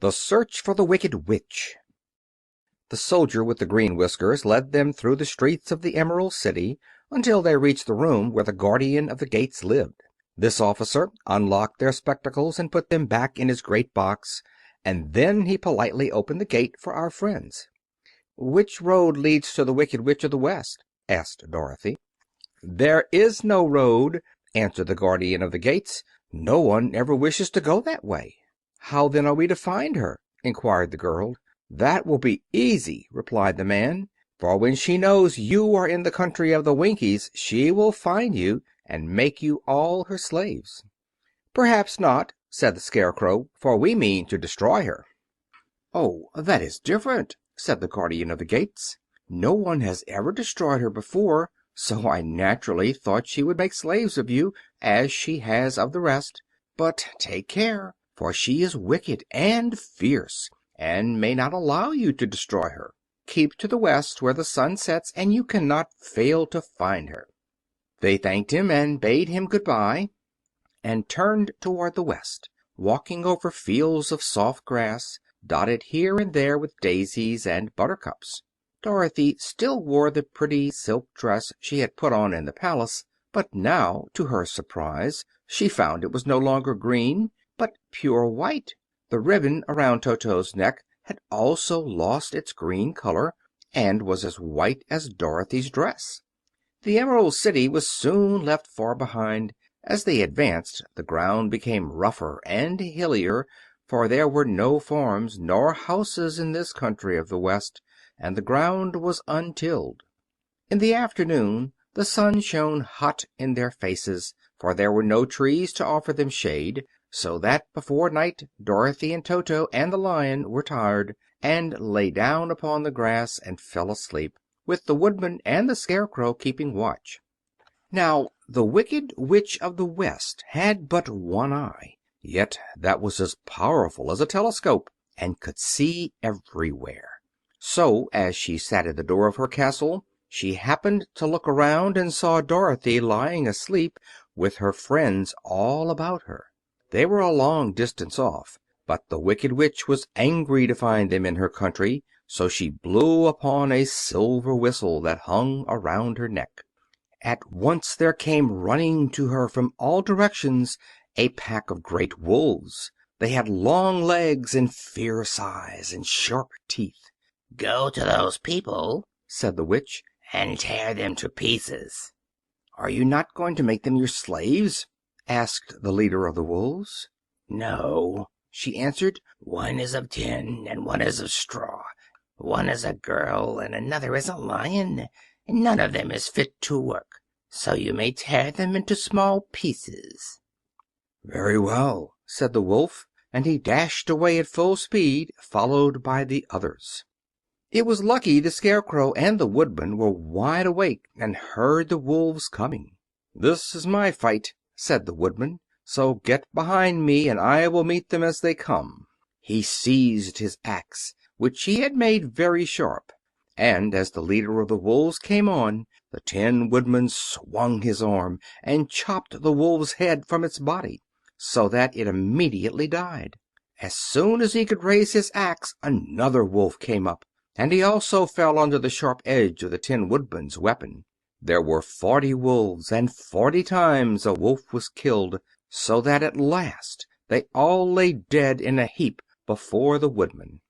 The Search for the Wicked Witch. The soldier with the green whiskers led them through the streets of the Emerald City until they reached the room where the guardian of the gates lived. This officer unlocked their spectacles and put them back in his great box, and then he politely opened the gate for our friends. "Which road leads to the Wicked Witch of the West?" asked Dorothy. "There is no road," answered the guardian of the gates. "No one ever wishes to go that way." "How then are we to find her?" inquired the girl. "That will be easy," replied the man, "for when she knows you are in the country of the Winkies she will find you and make you all her slaves." "Perhaps not," said the Scarecrow, "for we mean to destroy her." "Oh, that is different," said the guardian of the gates. "No one has ever destroyed her before, so I naturally thought she would make slaves of you, as she has of the rest. But take care, for she is wicked and fierce, and may not allow you to destroy her. Keep to the west, where the sun sets, and you cannot fail to find her." They thanked him and bade him good bye, and turned toward the west, walking over fields of soft grass, dotted here and there with daisies and buttercups. Dorothy still wore the pretty silk dress she had put on in the palace, but now, to her surprise, she found it was no longer green, but pure white. The ribbon around Toto's neck had also lost its green color, and was as white as Dorothy's dress. The Emerald City was soon left far behind. As they advanced, the ground became rougher and hillier, for there were no farms nor houses in this country of the West, and the ground was untilled. In the afternoon the sun shone hot in their faces, for there were no trees to offer them shade, so that before night Dorothy and Toto and the Lion were tired, and lay down upon the grass and fell asleep, with the Woodman and the Scarecrow keeping watch. Now, the Wicked Witch of the West had but one eye, yet that was as powerful as a telescope, and could see everywhere. So, as she sat at the door of her castle, she happened to look around and saw Dorothy lying asleep, with her friends all about her. They were a long distance off, but the Wicked Witch was angry to find them in her country, so she blew upon a silver whistle that hung around her neck. At once there came running to her from all directions a pack of great wolves. They had long legs and fierce eyes and sharp teeth. "Go to those people," said the witch, "and tear them to pieces." "Are you not going to make them your slaves?" asked the leader of the wolves. "No," she answered. "One is of tin and one is of straw. One is a girl and another is a lion. None of them is fit to work, so you may tear them into small pieces." "Very well," said the wolf, and he dashed away at full speed, followed by the others. It was lucky the Scarecrow and the Woodman were wide awake and heard the wolves coming. "This is my fight," said the Woodman, "so get behind me and I will meet them as they come." He seized his axe, which he had made very sharp, and as the leader of the wolves came on, the Tin Woodman swung his arm and chopped the wolf's head from its body, so that it immediately died. As soon as he could raise his axe, another wolf came up, and he also fell under the sharp edge of the Tin Woodman's weapon. There were 40 wolves, and 40 times a wolf was killed, so that at last they all lay dead in a heap before the Woodman.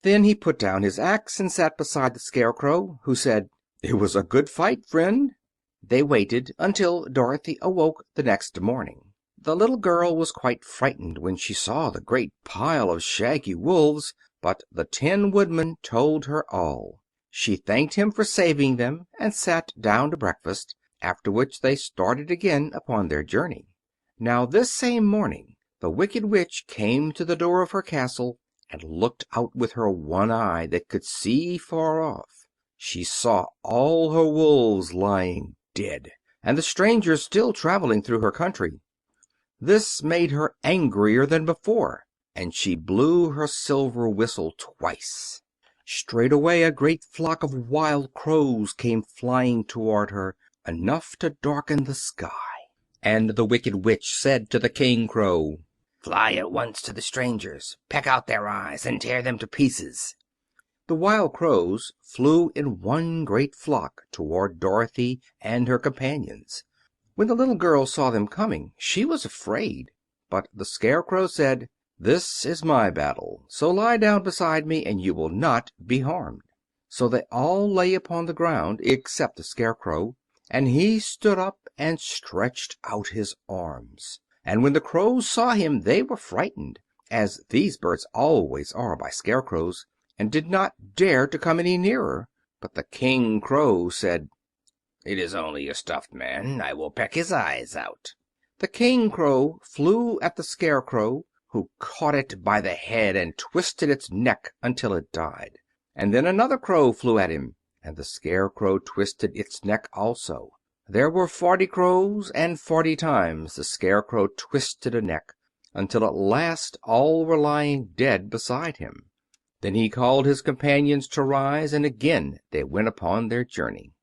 Then he put down his axe and sat beside the Scarecrow, who said, "It was a good fight, friend." They waited until Dorothy awoke the next morning. The little girl was quite frightened when she saw the great pile of shaggy wolves, but the Tin Woodman told her all. She thanked him for saving them and sat down to breakfast, after which they started again upon their journey. Now this same morning the Wicked Witch came to the door of her castle and looked out with her one eye that could see far off. She saw all her wolves lying dead, and the strangers still traveling through her country. This made her angrier than before, and she blew her silver whistle twice. Straightway a great flock of wild crows came flying toward her, enough to darken the sky. And the Wicked Witch said to the King Crow, Fly at once to the strangers, peck out their eyes, and tear them to pieces." The wild crows flew in one great flock toward Dorothy and her companions. When the little girl saw them coming, she was afraid, but the Scarecrow said, "This is my battle, so lie down beside me and you will not be harmed." So they all lay upon the ground except the Scarecrow, and he stood up and stretched out his arms. And when the crows saw him they were frightened, as these birds always are by scarecrows, and did not dare to come any nearer. But the King Crow said, "It is only a stuffed man. I will peck his eyes out." The King Crow flew at the Scarecrow, who caught it by the head and twisted its neck until it died. And then another crow flew at him, and the Scarecrow twisted its neck also. There were 40 crows, and 40 times the Scarecrow twisted a neck, until at last all were lying dead beside him. Then he called his companions to rise, and again they went upon their journey.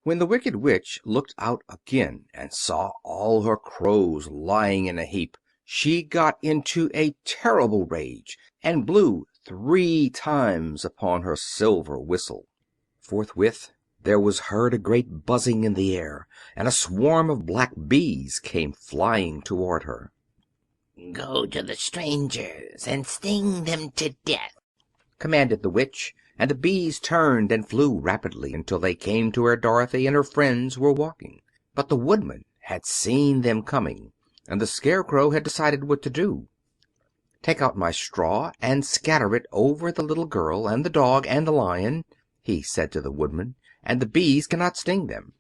When the Wicked Witch looked out again and saw all her crows lying in a heap, she got into a terrible rage, and blew 3 times upon her silver whistle. Forthwith there was heard a great buzzing in the air, and a swarm of black bees came flying toward her. "Go to the strangers and sting them to death," commanded the witch, and the bees turned and flew rapidly until they came to where Dorothy and her friends were walking. But the Woodman had seen them coming, and the Scarecrow had decided what to do. "Take out my straw and scatter it over the little girl and the dog and the lion," he said to the Woodman, "and the bees cannot sting them."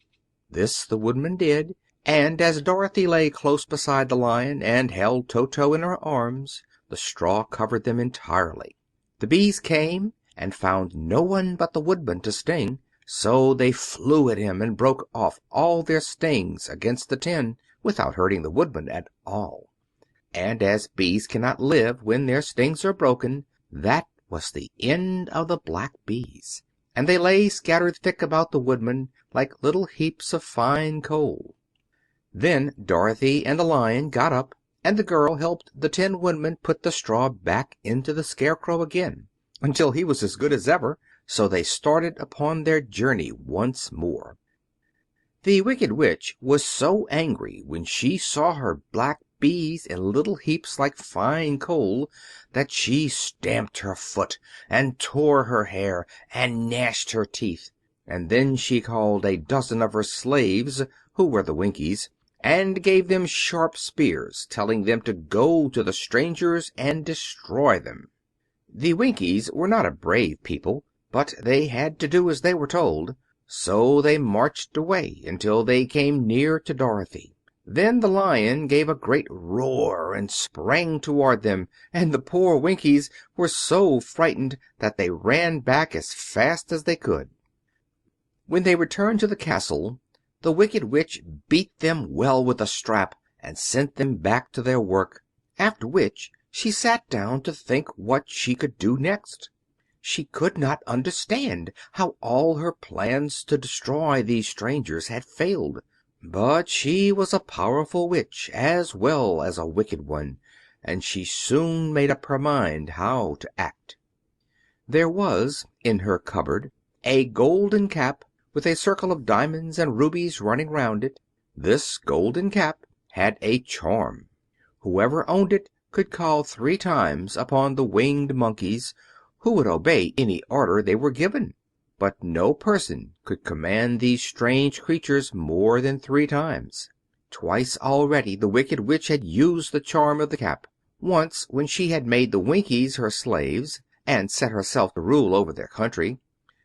This the Woodman did, and as Dorothy lay close beside the lion and held Toto in her arms, the straw covered them entirely. The bees came and found no one but the Woodman to sting, so they flew at him and broke off all their stings against the tin without hurting the Woodman at all. And as bees cannot live when their stings are broken, that was the end of the black bees, and they lay scattered thick about the Woodman like little heaps of fine coal. Then Dorothy and the Lion got up, and the girl helped the Tin Woodman put the straw back into the Scarecrow again, until he was as good as ever, so they started upon their journey once more. The Wicked Witch was so angry when she saw her black bees in little heaps like fine coal that she stamped her foot and tore her hair and gnashed her teeth, and then she called a dozen of her slaves, who were the Winkies, and gave them sharp spears, telling them to go to the strangers and destroy them. The Winkies were not a brave people, but they had to do as they were told, so they marched away until they came near to Dorothy. Then the Lion gave a great roar and sprang toward them, and the poor Winkies were so frightened that they ran back as fast as they could. When they returned to the castle, the Wicked Witch beat them well with a strap and sent them back to their work, after which she sat down to think what she could do next. She could not understand how all her plans to destroy these strangers had failed, but she was a powerful witch as well as a wicked one, and she soon made up her mind how to act. There was in her cupboard a golden cap with a circle of diamonds and rubies running round it. This golden cap had a charm. Whoever owned it could call 3 times upon the winged monkeys, who would obey any order they were given. But no person could command these strange creatures more than 3 times. Twice already the Wicked Witch had used the charm of the cap. Once when she had made the Winkies her slaves, and set herself to rule over their country.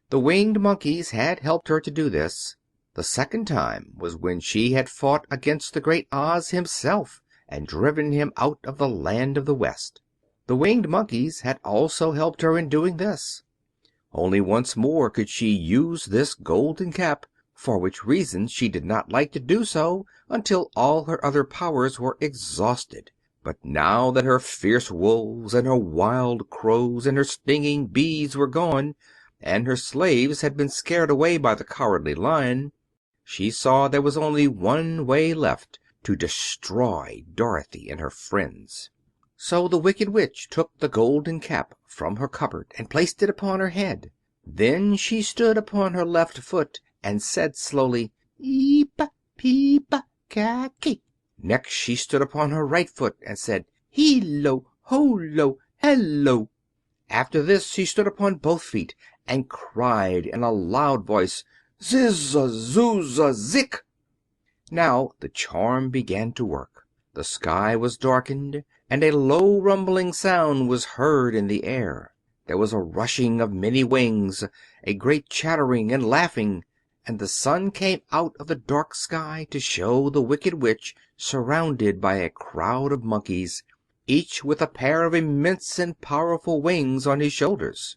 The winged monkeys had helped her to do this. The second time was when she had fought against the great Oz himself, and driven him out of the land of the West. The winged monkeys had also helped her in doing this. Only once more could she use this golden cap, for which reason she did not like to do so until all her other powers were exhausted. But now that her fierce wolves and her wild crows and her stinging bees were gone, and her slaves had been scared away by the cowardly Lion, she saw there was only one way left to destroy Dorothy and her friends. So the Wicked Witch took the golden cap from her cupboard and placed it upon her head. Then she stood upon her left foot and said slowly, "Eep, peep, kaki." Next she stood upon her right foot and said, "Hilo, holo, hello." After this she stood upon both feet and cried in a loud voice, "Zizza, zooza, zik." Now the charm began to work. The sky was darkened, and a low rumbling sound was heard in the air. There was a rushing of many wings, a great chattering and laughing, and the sun came out of the dark sky to show the Wicked Witch surrounded by a crowd of monkeys, each with a pair of immense and powerful wings on his shoulders.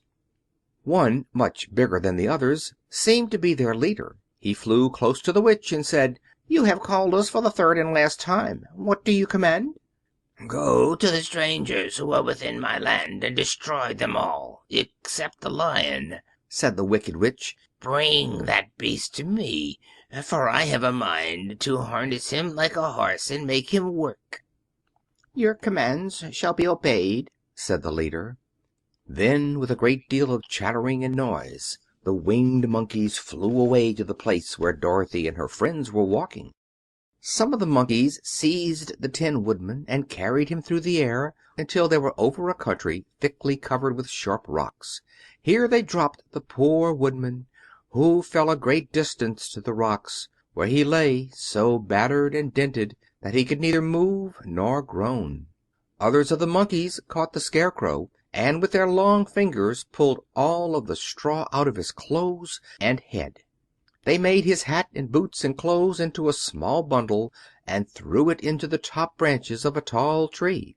One, much bigger than the others, seemed to be their leader. He flew close to the Witch and said, "You have called us for the third and last time. What do you command?" Go to the strangers who are within my land and destroy them all, except the lion," said the Wicked Witch. "Bring that beast to me, for I have a mind to harness him like a horse and make him work." "Your commands shall be obeyed," said the leader. Then, with a great deal of chattering and noise, the winged monkeys flew away to the place where Dorothy and her friends were walking. Some of the monkeys seized the Tin Woodman and carried him through the air until they were over a country thickly covered with sharp rocks. Here they dropped the poor Woodman, who fell a great distance to the rocks, where he lay so battered and dented that he could neither move nor groan. Others of the monkeys caught the Scarecrow, and with their long fingers pulled all of the straw out of his clothes and head. They made his hat and boots and clothes into a small bundle and threw it into the top branches of a tall tree.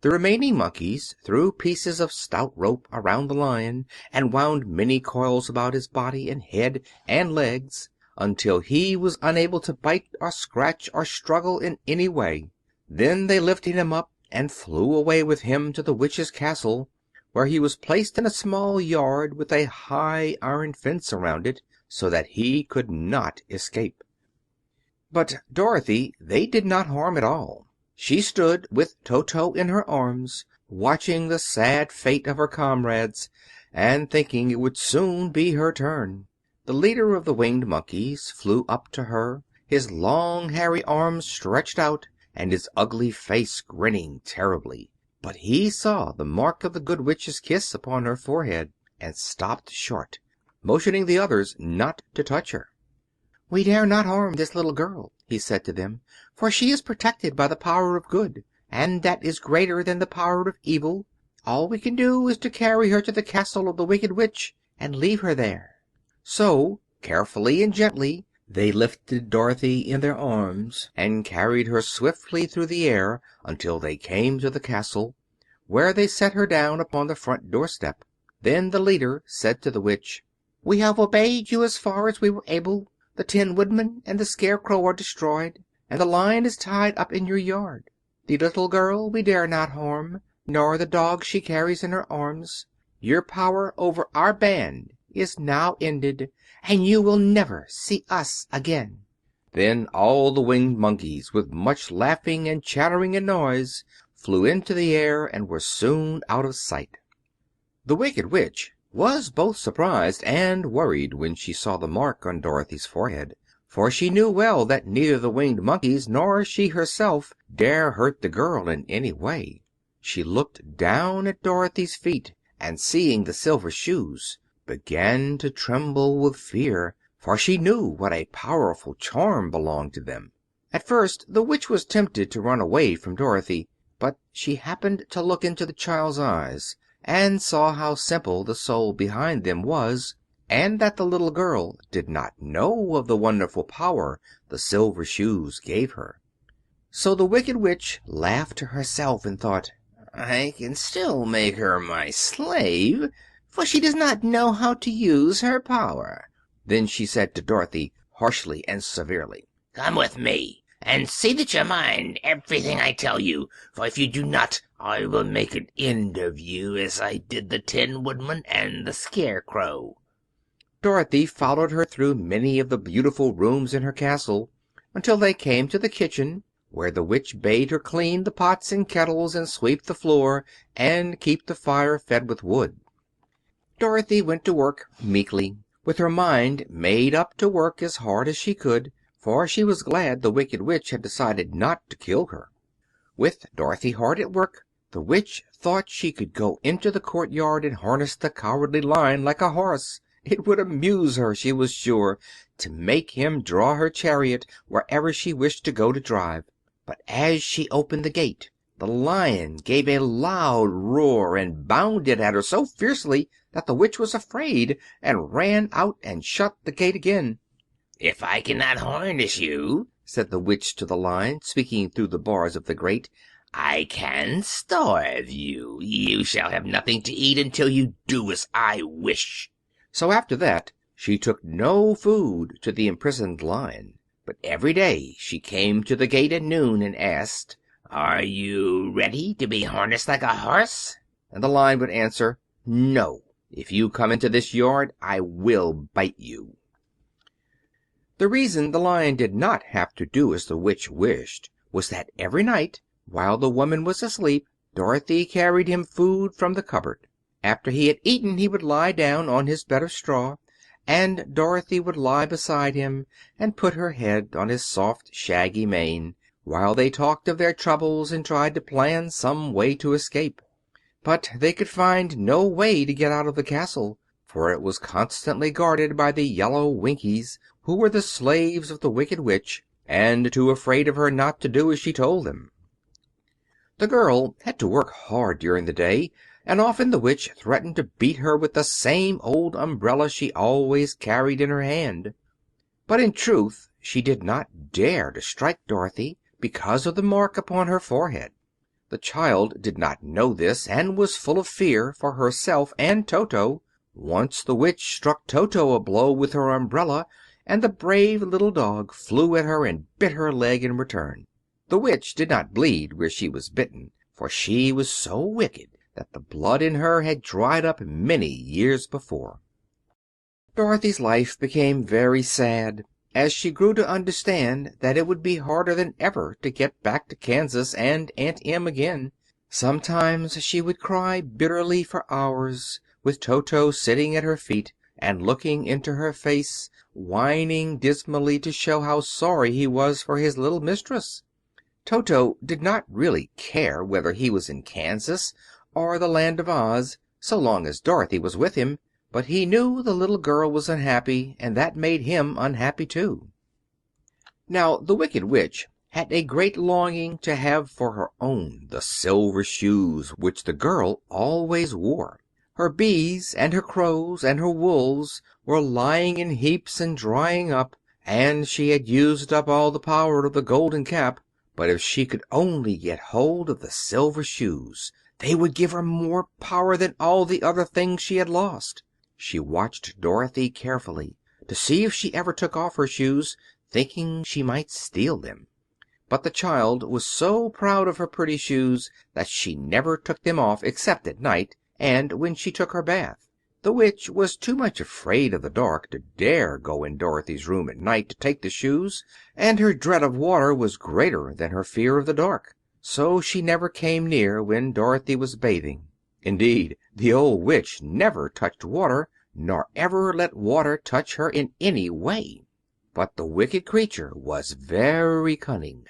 The remaining monkeys threw pieces of stout rope around the Lion and wound many coils about his body and head and legs, until he was unable to bite or scratch or struggle in any way. Then they lifted him up and flew away with him to the Witch's castle, where he was placed in a small yard with a high iron fence around it, so that he could not escape. But Dorothy they did not harm at all. She stood with Toto in her arms, watching the sad fate of her comrades, and thinking it would soon be her turn. The leader of the winged monkeys flew up to her, his long hairy arms stretched out, and his ugly face grinning terribly. But he saw the mark of the Good Witch's kiss upon her forehead, and stopped short, motioning the others not to touch her. "We dare not harm this little girl," he said to them, "for she is protected by the power of good, and that is greater than the power of evil. All we can do is to carry her to the castle of the Wicked Witch and leave her there." So, carefully and gently, they lifted Dorothy in their arms and carried her swiftly through the air until they came to the castle, where they set her down upon the front doorstep. Then the leader said to the Witch, "We have obeyed you as far as we were able. The Tin Woodman and the Scarecrow are destroyed, and the Lion is tied up in your yard. The little girl we dare not harm, nor the dog she carries in her arms. Your power over our band is now ended, and you will never see us again." Then all the winged monkeys, with much laughing and chattering and noise, flew into the air and were soon out of sight. The Wicked Witch was both surprised and worried when she saw the mark on Dorothy's forehead, for she knew well that neither the winged monkeys nor she herself dare hurt the girl in any way. She looked down at Dorothy's feet, and seeing the silver shoes, began to tremble with fear, for she knew what a powerful charm belonged to them. At first the Witch was tempted to run away from Dorothy, but she happened to look into the child's eyes and saw how simple the soul behind them was, and that the little girl did not know of the wonderful power the silver shoes gave her. So the Wicked Witch laughed to herself and thought, "I can still make her my slave, for she does not know how to use her power." Then she said to Dorothy, harshly and severely, "Come with me, and see that you mind everything I tell you, for if you do not, I will make an end of you as I did the Tin Woodman and the Scarecrow." Dorothy followed her through many of the beautiful rooms in her castle until they came to the kitchen, where the witch bade her clean the pots and kettles and sweep the floor and keep the fire fed with wood. Dorothy went to work meekly, with her mind made up to work as hard as she could, for she was glad the Wicked Witch had decided not to kill her. With Dorothy hard at work, the witch thought she could go into the courtyard and harness the Cowardly Lion like a horse. It would amuse her, she was sure, to make him draw her chariot wherever she wished to go to drive. But as she opened the gate, the Lion gave a loud roar and bounded at her so fiercely that the witch was afraid, and ran out and shut the gate again. "If I cannot harness you," said the witch to the Lion, speaking through the bars of the grate, "I can starve you. You shall have nothing to eat until you do as I wish." So after that she took no food to the imprisoned Lion, but every day she came to the gate at noon and asked, "Are you ready to be harnessed like a horse?" And the Lion would answer, "No. If you come into this yard, I will bite you." The reason the Lion did not have to do as the witch wished was that every night, while the woman was asleep, Dorothy carried him food from the cupboard. After he had eaten he would lie down on his bed of straw, and Dorothy would lie beside him and put her head on his soft, shaggy mane, while they talked of their troubles and tried to plan some way to escape. But they could find no way to get out of the castle, for it was constantly guarded by the yellow Winkies, who were the slaves of the Wicked Witch, and too afraid of her not to do as she told them. The girl had to work hard during the day, and often the witch threatened to beat her with the same old umbrella she always carried in her hand. But in truth she did not dare to strike Dorothy because of the mark upon her forehead. The child did not know this, and was full of fear for herself and Toto. Once the witch struck Toto a blow with her umbrella, and the brave little dog flew at her and bit her leg in return. The witch did not bleed where she was bitten, for she was so wicked that the blood in her had dried up many years before. Dorothy's life became very sad as she grew to understand that it would be harder than ever to get back to Kansas and Aunt Em again. Sometimes she would cry bitterly for hours, with Toto sitting at her feet and looking into her face, whining dismally to show how sorry he was for his little mistress. Toto did not really care whether he was in Kansas or the Land of Oz, so long as Dorothy was with him, but he knew the little girl was unhappy, and that made him unhappy too. Now the Wicked Witch had a great longing to have for her own the silver shoes which the girl always wore. Her bees and her crows and her wolves were lying in heaps and drying up, and she had used up all the power of the golden cap. But if she could only get hold of the silver shoes, they would give her more power than all the other things she had lost. She watched Dorothy carefully to see if she ever took off her shoes, thinking she might steal them. But the child was so proud of her pretty shoes that she never took them off except at night and when she took her bath. The witch was too much afraid of the dark to dare go in Dorothy's room at night to take the shoes, and her dread of water was greater than her fear of the dark. So she never came near when Dorothy was bathing. Indeed, the old witch never touched water, nor ever let water touch her in any way. But the wicked creature was very cunning,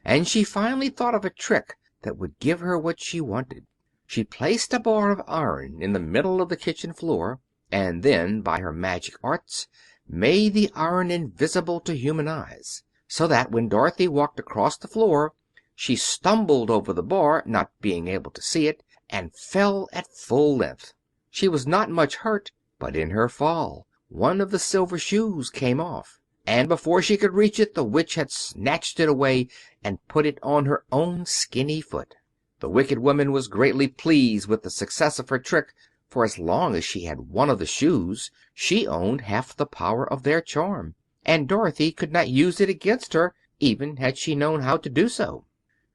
and she finally thought of a trick that would give her what she wanted. She placed a bar of iron in the middle of the kitchen floor, and then, by her magic arts, made the iron invisible to human eyes, so that when Dorothy walked across the floor she stumbled over the bar, not being able to see it, and fell at full length. She was not much hurt, but in her fall one of the silver shoes came off, and before she could reach it the witch had snatched it away and put it on her own skinny foot. The wicked woman was greatly pleased with the success of her trick, for as long as she had one of the shoes she owned half the power of their charm, and Dorothy could not use it against her, even had she known how to do so.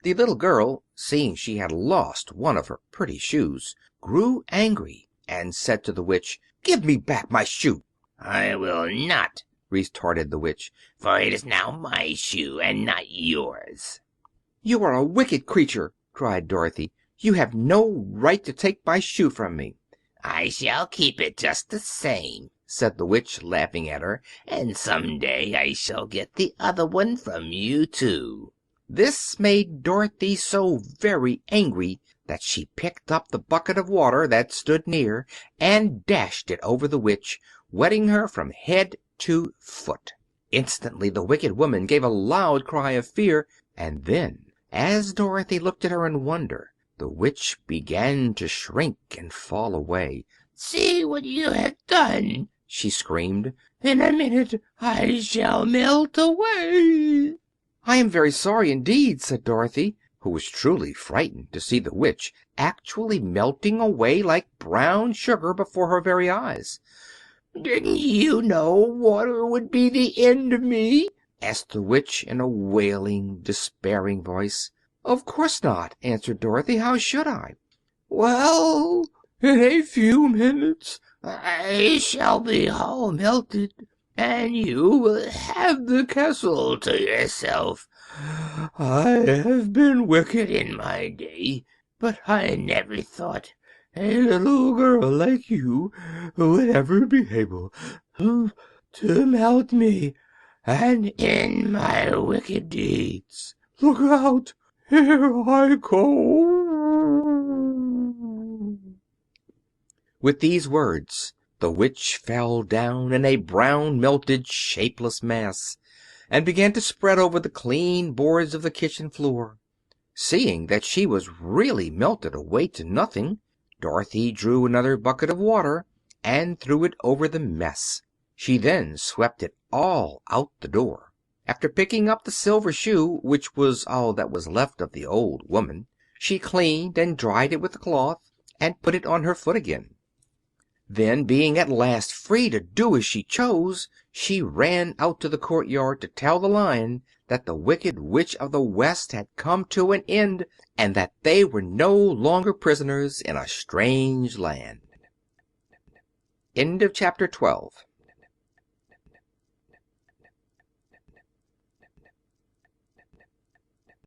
The little girl, seeing she had lost one of her pretty shoes, grew angry and said to the witch, "Give me back my shoe." "I will not," retorted the witch, "for it is now my shoe and not yours." "You are a wicked creature!" cried Dorothy. "You have no right to take my shoe from me." "I shall keep it just the same," said the witch, laughing at her, "and some day I shall get the other one from you too." This made Dorothy so very angry that she picked up the bucket of water that stood near and dashed it over the witch, wetting her from head to foot. Instantly the wicked woman gave a loud cry of fear, and then, as Dorothy looked at her in wonder, the witch began to shrink and fall away. "See what you have done!" she screamed. "In a minute I shall melt away." "I am very sorry indeed," said Dorothy, who was truly frightened to see the witch actually melting away like brown sugar before her very eyes. "Didn't you know water would be the end of me?" asked the witch in a wailing, despairing voice. "Of course not," answered Dorothy. "How should I?" "Well, in a few minutes I shall be all melted, and you will have the castle to yourself. I have been wicked in my day, but I never thought a little girl like you would ever be able to melt me and in my wicked deeds. Look out! Here I go!" With these words the witch fell down in a brown, melted, shapeless mass, and began to spread over the clean boards of the kitchen floor. Seeing that she was really melted away to nothing, Dorothy drew another bucket of water and threw it over the mess. She then swept it all out the door. After picking up the silver shoe, which was all that was left of the old woman, she cleaned and dried it with a cloth and put it on her foot again. Then, being at last free to do as she chose, she ran out to the courtyard to tell the Lion that the Wicked Witch of the West had come to an end, and that they were no longer prisoners in a strange land. End of chapter 12.